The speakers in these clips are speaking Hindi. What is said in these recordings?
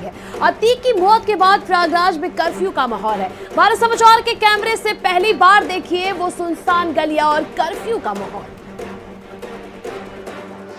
है। अतीक की मौत के बाद प्रयागराज में कर्फ्यू का माहौल है। भारत समाचार के कैमरे से पहली बार देखिए वो सुनसान गलियां और कर्फ्यू का माहौल।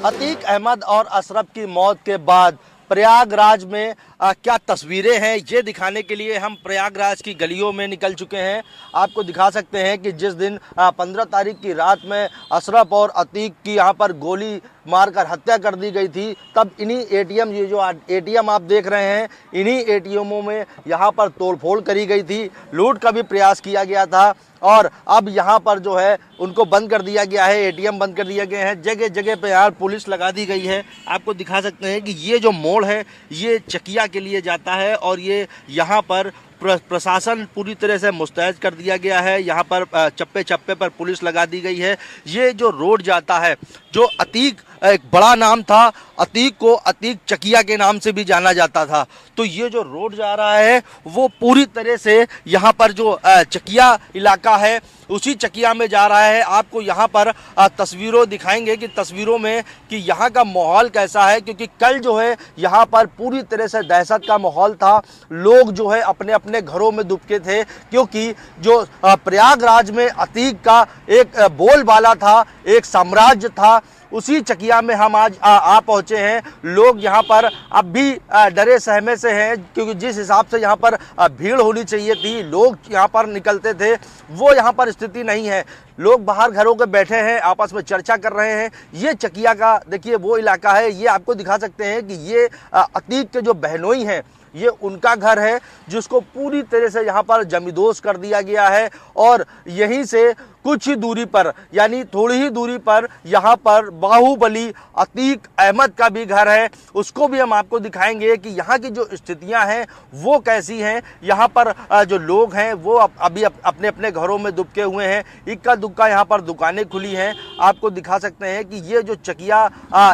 अतीक अहमद और अशरफ की मौत के बाद प्रयागराज में क्या तस्वीरें हैं ये दिखाने के लिए हम प्रयागराज की गलियों में निकल चुके हैं। आपको दिखा सकते हैं कि जिस दिन 15 तारीख की रात में अशरफ और अतीक की यहाँ पर गोली मारकर हत्या कर दी गई थी, तब इन्हीं एटीएम, ये जो एटीएम आप देख रहे हैं, इन्हीं एटीएमों में यहाँ पर तोड़फोड़ करी गई थी, लूट का भी प्रयास किया गया था और अब यहाँ पर जो है उनको बंद कर दिया गया है, एटीएम बंद कर दिए गए हैं। जगह जगह पे यार पुलिस लगा दी गई है। आपको दिखा सकते हैं कि ये जो मोड़ है ये चकिया के लिए जाता है और ये यहाँ पर प्रशासन पूरी तरह से मुस्तैद कर दिया गया है। यहाँ पर चप्पे चप्पे पर पुलिस लगा दी गई है। ये जो रोड जाता है, जो अतीक एक बड़ा नाम था, अतीक को अतीक चकिया के नाम से भी जाना जाता था, तो ये जो रोड जा रहा है वो पूरी तरह से यहाँ पर जो चकिया इलाका है उसी चकिया में जा रहा है। आपको यहाँ पर तस्वीरों दिखाएंगे कि तस्वीरों में कि यहाँ का माहौल कैसा है, क्योंकि कल जो है यहाँ पर पूरी तरह से दहशत का माहौल था। लोग जो है अपने अपने घरों में दुबके थे, क्योंकि जो प्रयागराज में अतीक का एक बोलबाला था, एक साम्राज्य था, उसी चकिया में हम आज आ पहुंचे हैं। लोग यहाँ पर अब भी डरे सहमे से हैं, क्योंकि जिस हिसाब से यहाँ पर भीड़ होनी चाहिए थी, लोग यहाँ पर निकलते थे, वो यहाँ पर स्थिति नहीं है। लोग बाहर घरों के बैठे हैं, आपस में चर्चा कर रहे हैं। ये चकिया का देखिए वो इलाका है। ये आपको दिखा सकते हैं कि ये अतीक के जो बहनोई हैं, ये उनका घर है, जिसको पूरी तरह से यहाँ पर जमींदोज कर दिया गया है। और यहीं से कुछ ही दूरी पर, यानी थोड़ी ही दूरी पर, यहाँ पर बाहुबली अतीक अहमद का भी घर है। उसको भी हम आपको दिखाएंगे कि यहाँ की जो स्थितियाँ हैं वो कैसी हैं। यहाँ पर जो लोग हैं वो अभी अपने अपने घरों में दुबके हुए हैं। इक्का दुक्का यहाँ पर दुकानें खुली हैं। आपको दिखा सकते हैं कि ये जो चकिया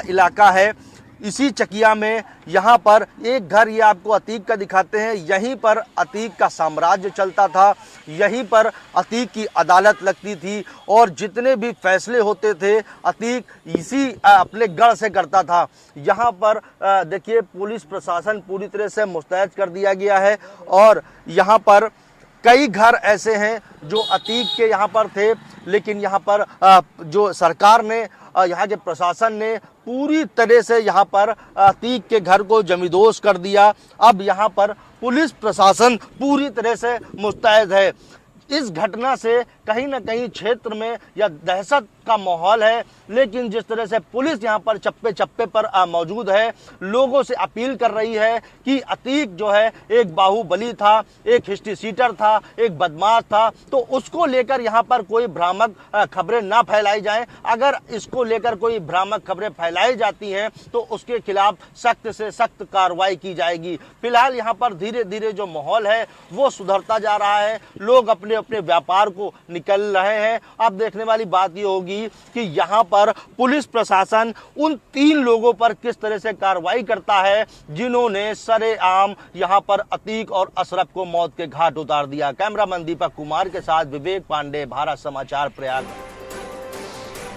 इलाका है, इसी चकिया में यहाँ पर एक घर, ये आपको अतीक का दिखाते हैं, यहीं पर अतीक का साम्राज्य चलता था, यहीं पर अतीक की अदालत लगती थी और जितने भी फैसले होते थे अतीक इसी अपने गढ़ से करता था। यहाँ पर देखिए पुलिस प्रशासन पूरी तरह से मुस्तैद कर दिया गया है और यहाँ पर कई घर ऐसे हैं जो अतीक के यहाँ पर थे, लेकिन यहाँ पर जो सरकार ने, यहाँ के प्रशासन ने पूरी तरह से यहाँ पर अतीक के घर को जमींदोज कर दिया। अब यहाँ पर पुलिस प्रशासन पूरी तरह से मुस्तैद है। इस घटना से कहीं ना कहीं क्षेत्र में या दहशत का माहौल है, लेकिन जिस तरह से पुलिस यहाँ पर चप्पे चप्पे पर मौजूद है, लोगों से अपील कर रही है कि अतीक जो है एक बाहुबली था, एक हिस्ट्री सीटर था, एक बदमाश था, तो उसको लेकर यहाँ पर कोई भ्रामक खबरें ना फैलाई जाएं। अगर इसको लेकर कोई भ्रामक खबरें फैलाई जाती हैं तो उसके खिलाफ सख्त से सख्त कार्रवाई की जाएगी। फिलहाल यहाँ पर धीरे धीरे जो माहौल है वो सुधरता जा रहा है। लोग अपने अपने व्यापार को निकल रहे हैं। अब देखने वाली बात ये होगी कि यहाँ पर पुलिस प्रशासन उन 3 लोगों पर किस तरह से कार्रवाई करता है जिन्होंने सरेआम यहाँ पर अतीक और अशरफ को मौत के घाट उतार दिया। कैमरामैन दीपक कुमार के साथ विवेक पांडे, भारत समाचार, प्रयाग।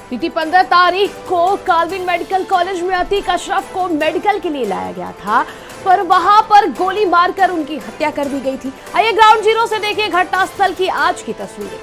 बीती 15 तारीख को काल्विन मेडिकल कॉलेज में अतीक अशरफ को मेडिकल के लिए लाया गया था, पर वहां पर गोली मारकर उनकी हत्या कर दी गई थी। आइए ग्राउंड जीरो से देखिए घटनास्थल की आज की तस्वीरें।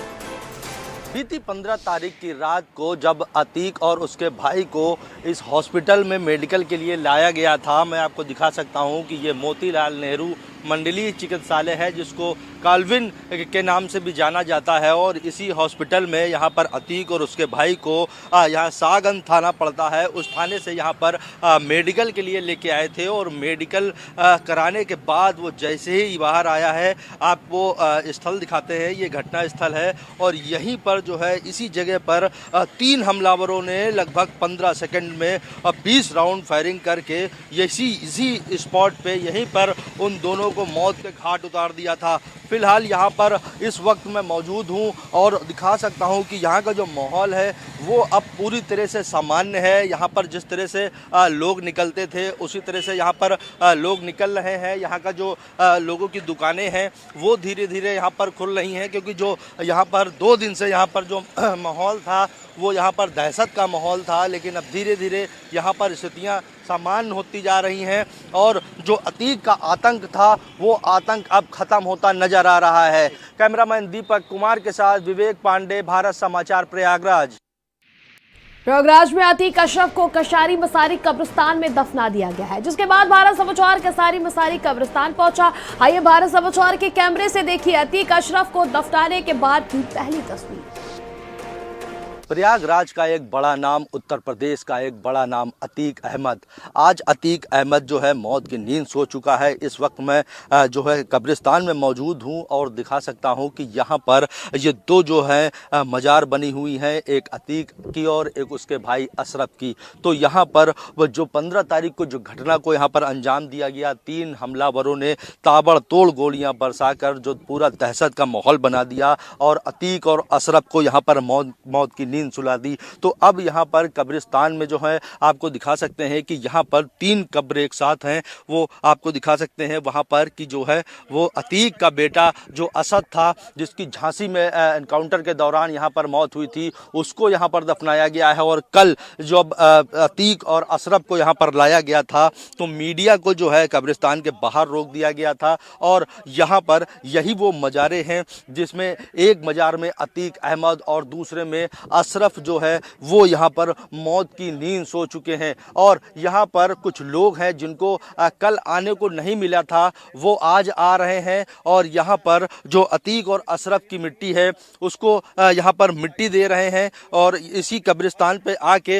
बीती 15 तारीख की रात को जब अतीक और उसके भाई को इस हॉस्पिटल में मेडिकल के लिए लाया गया था, मैं आपको दिखा सकता हूं कि ये मोतीलाल नेहरू मंडलीय चिकित्सालय है, जिसको काल्विन के नाम से भी जाना जाता है। और इसी हॉस्पिटल में यहाँ पर अतीक और उसके भाई को यहाँ सागन थाना पड़ता है, उस थाने से यहाँ पर मेडिकल के लिए लेके आए थे। और मेडिकल कराने के बाद वो जैसे ही बाहर आया है, आपको स्थल दिखाते हैं, ये घटना स्थल है। और यहीं पर जो है इसी जगह पर 3 हमलावरों ने लगभग 15 सेकंड में 20 राउंड फायरिंग करके इसी स्पॉट पे यहीं पर उन दोनों को मौत के घाट उतार दिया था। फिलहाल यहाँ पर इस वक्त मैं मौजूद हूँ और दिखा सकता हूँ कि यहाँ का जो माहौल है वो अब पूरी तरह से सामान्य है। यहाँ पर जिस तरह से लोग निकलते थे उसी तरह से यहाँ पर लोग निकल रहे हैं। यहाँ का जो लोगों की दुकानें हैं वो धीरे धीरे यहाँ पर खुल रही हैं, क्योंकि जो यहाँ पर 2 दिन से यहाँ पर जो माहौल था वो यहाँ पर दहशत का माहौल था, लेकिन अब धीरे धीरे यहाँ पर स्थितियाँ सामान्य होती जा रही हैं और जो अतीक का आतंक था वो आतंक अब खत्म होता नजर आ रहा है। कैमरामैन दीपक कुमार के साथ विवेक पांडे, भारत समाचार, प्रयागराज। प्रयागराज में अतीक अशरफ को कशारी मसारी कब्रिस्तान में दफना दिया गया है, जिसके बाद भारत समाचार कशारी मसारी कब्रिस्तान पहुंचा। आइए भारत समाचार के कैमरे से देखिए अतीक अशरफ को दफनाने के बाद की पहली तस्वीर। प्रयागराज का एक बड़ा नाम, उत्तर प्रदेश का एक बड़ा नाम अतीक अहमद। आज अतीक अहमद जो है मौत की नींद सो चुका है। इस वक्त मैं जो है कब्रिस्तान में मौजूद हूं और दिखा सकता हूं कि यहां पर ये दो जो है मजार बनी हुई हैं, एक अतीक की और एक उसके भाई अशरफ की। तो यहां पर वो जो 15 तारीख को जो घटना को यहां पर अंजाम दिया गया, 3 हमलावरों ने ताबड़तोड़ गोलियां बरसाकर जो पूरा दहशत का माहौल बना दिया और अतीक और अशरफ को यहां पर मौत की नींद सुला दी। तो अब यहाँ पर कब्रिस्तान में जो है आपको दिखा सकते हैं कि यहाँ पर 3 कब्र एक साथ हैं। वो आपको दिखा सकते हैं वहाँ पर कि जो है वो अतीक का बेटा जो असद था, जिसकी झांसी में एनकाउंटर के दौरान यहाँ पर मौत हुई थी, उसको यहाँ पर दफनाया गया है। और कल जब अतीक और अशरफ को यहाँ पर लाया गया था तो मीडिया को जो है कब्रिस्तान के बाहर रोक दिया गया था। और यहाँ पर यही वो मजारे हैं जिसमें एक मजार में अतीक अहमद और दूसरे में अशरफ जो है वो यहाँ पर मौत की नींद सो चुके हैं। और यहाँ पर कुछ लोग हैं जिनको कल आने को नहीं मिला था, वो आज आ रहे हैं और यहाँ पर जो अतीक और अशरफ की मिट्टी है उसको यहाँ पर मिट्टी दे रहे हैं और इसी कब्रिस्तान पे आके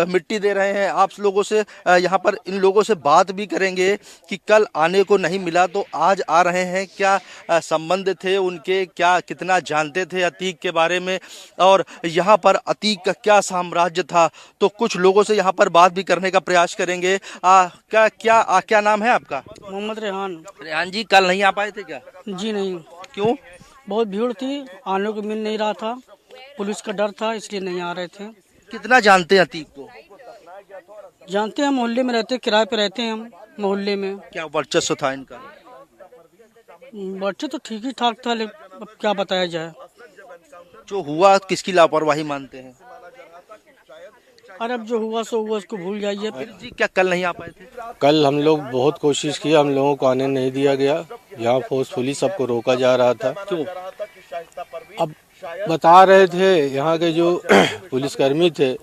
मिट्टी दे रहे हैं। आप लोगों से यहाँ पर इन लोगों से बात भी करेंगे कि कल आने को नहीं मिला तो आज आ रहे हैं, क्या संबंध थे उनके, क्या कितना जानते थे अतीक के बारे में और यहाँ पर अतीक का क्या साम्राज्य था। तो कुछ लोगों से यहाँ पर बात भी करने का प्रयास करेंगे। क्या नाम है आपका? मोहम्मद रेहान। रेहान जी, कल नहीं आ पाए थे क्या? जी नहीं, क्यों? बहुत भीड़ थी, आने को मिल नहीं रहा था, पुलिस का डर था इसलिए नहीं आ रहे थे। कितना जानते हैं अतीक को? जानते हैं, मोहल्ले में रहते, किराए पे रहते हैं हम मोहल्ले में। क्या वर्चस्व था इनका? बच्चे तो ठीक ही ठाक था, लेकिन अब क्या बताया जाए। जो हुआ किसकी लापरवाही मानते हैं? अरे अब जो हुआ सो हुआ, उसको भूल जाइए। जी, क्या कल नहीं आ पाए थे? कल हम लोग बहुत कोशिश की, हम लोगों को आने नहीं दिया गया। यहाँ फोर्सफुली सबको रोका जा रहा था। क्यों? अब बता रहे थे यहाँ के जो पुलिसकर्मी थे,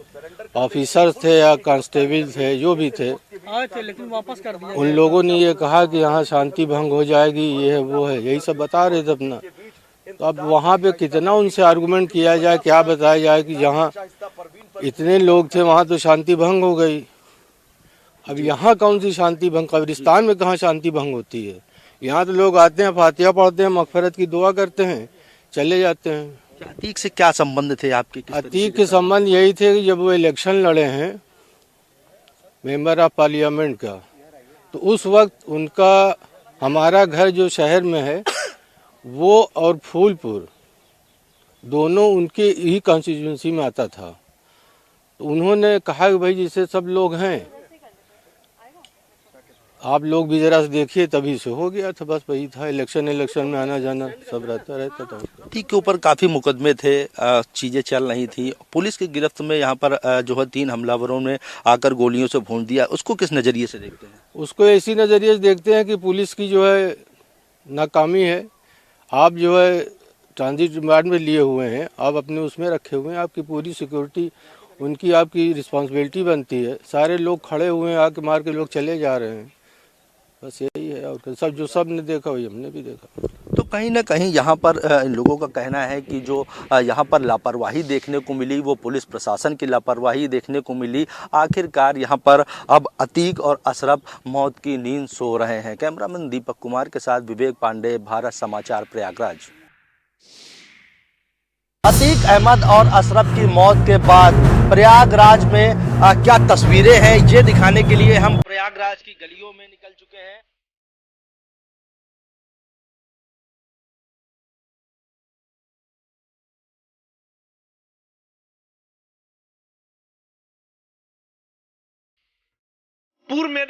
ऑफिसर थे या कांस्टेबल थे, जो भी थे, आए थे लेकिन वापस कर दिया। उन लोगों ने ये कहा कि यहाँ शांति भंग हो जाएगी, ये है वो है, यही सब बता रहे थे अपना। तो अब वहाँ पे कितना उनसे आर्गुमेंट किया जाए, क्या बताया जाए कि जहाँ इतने लोग थे वहाँ तो शांति भंग हो गई। अब यहाँ कौन सी शांति भंग, कब्रिस्तान में कहाँ शांति भंग होती है? यहाँ तो लोग आते हैं, फातिहा पढ़ते हैं, मगफिरत की दुआ करते हैं, चले जाते हैं। अतीक से क्या संबंध थे आपके? अतीक के संबंध यही थे कि जब वो इलेक्शन लड़े हैं मेंबर ऑफ पार्लियामेंट का, तो उस वक्त उनका, हमारा घर जो शहर में है वो और फूलपुर दोनों उनके ही कॉन्स्टिट्यूंसी में आता था। तो उन्होंने कहा कि भाई जैसे सब लोग हैं, आप लोग भी जरा देखिए, तभी से हो गया था। बस वही था, इलेक्शन में आना जाना सब रहता था। अतीक के ऊपर काफ़ी मुकदमे थे, चीज़ें चल रही थी। पुलिस की गिरफ्त में यहाँ पर जो है 3 हमलावरों ने आकर गोलियों से भून दिया। उसको किस नज़रिए से देखते हैं? उसको इसी नज़रिए से देखते हैं कि पुलिस की जो है नाकामी है। आप जो है ट्रांजिट रिमांड में लिए हुए हैं, आप अपने उसमें रखे हुए हैं, आपकी पूरी सिक्योरिटी उनकी आपकी रिस्पांसिबिलिटी बनती है। सारे लोग खड़े हुए हैं, आके मार के लोग चले जा रहे हैं, बस यही है। और सब जो सब ने देखा वही हमने भी देखा। तो कहीं ना कहीं यहाँ पर इन लोगों का कहना है कि जो यहाँ पर लापरवाही देखने को मिली वो पुलिस प्रशासन की लापरवाही देखने को मिली। आखिरकार यहाँ पर अब अतीक और अशरफ मौत की नींद सो रहे हैं। कैमरामैन दीपक कुमार के साथ विवेक पांडे, भारत समाचार, प्रयागराज। अतीक अहमद और अशरफ की मौत के बाद प्रयागराज में क्या तस्वीरें हैं ये दिखाने के लिए हम प्रयागराज की गलियों में निकल चुके हैं। पूर्व में